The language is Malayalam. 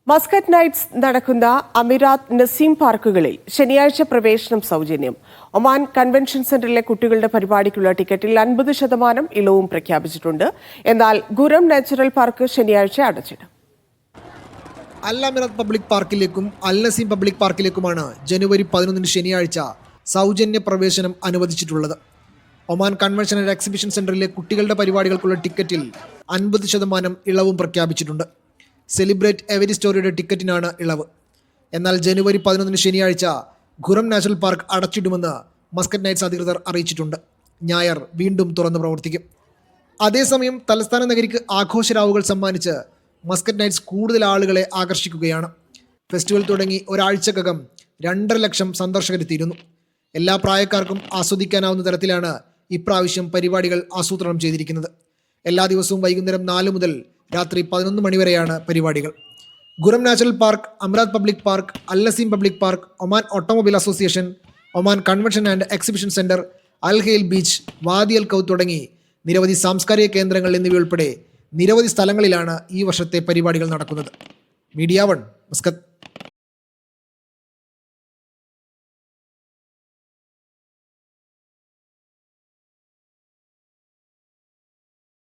മസ്കറ്റ് നൈറ്റ്സ് നടക്കുന്ന അമിറാത്ത് നസീം പാർക്കുകളിൽ ശനിയാഴ്ച പ്രവേശനം സൗജന്യം. ഒമാൻ കൺവെൻഷൻ സെന്ററിലെ കുട്ടികളുടെ പരിപാടിക്കുള്ള ടിക്കറ്റിൽ 50% ഇളവും പ്രഖ്യാപിച്ചിട്ടുണ്ട്. എന്നാൽ ഗുരം നാച്ചുറൽ പാർക്ക് ശനിയാഴ്ച അടച്ചിടും. അൽ അമിറാത്ത് പബ്ലിക് പാർക്കിലേക്കും അൽ നസീം പബ്ലിക് പാർക്കിലേക്കുമാണ് ജനുവരി 11 ശനിയാഴ്ച സൗജന്യ പ്രവേശനം അനുവദിച്ചിട്ടുള്ളത്. ഒമാൻ കൺവെൻഷൻ ആൻഡ് എക്സിബിഷൻ സെന്ററിലെ കുട്ടികളുടെ പരിപാടികൾക്കുള്ള ടിക്കറ്റിൽ 50% ഇളവും പ്രഖ്യാപിച്ചിട്ടുണ്ട്. സെലിബ്രേറ്റ് എവരി സ്റ്റോറിയുടെ ടിക്കറ്റിനാണ് ഇളവ്. എന്നാൽ ജനുവരി 11 ശനിയാഴ്ച ഖുറം നാഷണൽ പാർക്ക് അടച്ചിടുമെന്ന് മസ്കറ്റ് നൈറ്റ്സ് അധികൃതർ അറിയിച്ചിട്ടുണ്ട്. ഞായർ വീണ്ടും തുറന്ന് പ്രവർത്തിക്കും. അതേസമയം തലസ്ഥാന നഗരിക്ക് ആഘോഷരാവുകൾ സമ്മാനിച്ച് മസ്കറ്റ് നൈറ്റ്സ് കൂടുതൽ ആളുകളെ ആകർഷിക്കുകയാണ്. ഫെസ്റ്റിവൽ തുടങ്ങി ഒരാഴ്ചക്കകം 2.5 ലക്ഷം സന്ദർശകരെത്തിയിരുന്നു. എല്ലാ പ്രായക്കാർക്കും ആസ്വദിക്കാനാവുന്ന തരത്തിലാണ് ഇപ്രാവശ്യം പരിപാടികൾ ആസൂത്രണം ചെയ്തിരിക്കുന്നത്. എല്ലാ ദിവസവും വൈകുന്നേരം 4 മുതൽ രാത്രി 11 മണി വരെയാണ് പരിപാടികൾ. Qurum national park, Amerat public park, Al Naseem public park, Oman automobile association, Oman convention and exhibition centre, Al Hail beach, Wadi Al Khoud തുടങ്ങി നിരവധി സാംസ്കാരിക കേന്ദ്രങ്ങൾ എന്നിവയുൾപ്പെടെ നിരവധി സ്ഥലങ്ങളിലാണ് ഈ വർഷത്തെ പരിപാടികൾ നടക്കുന്നത്. Media 1 Muscat.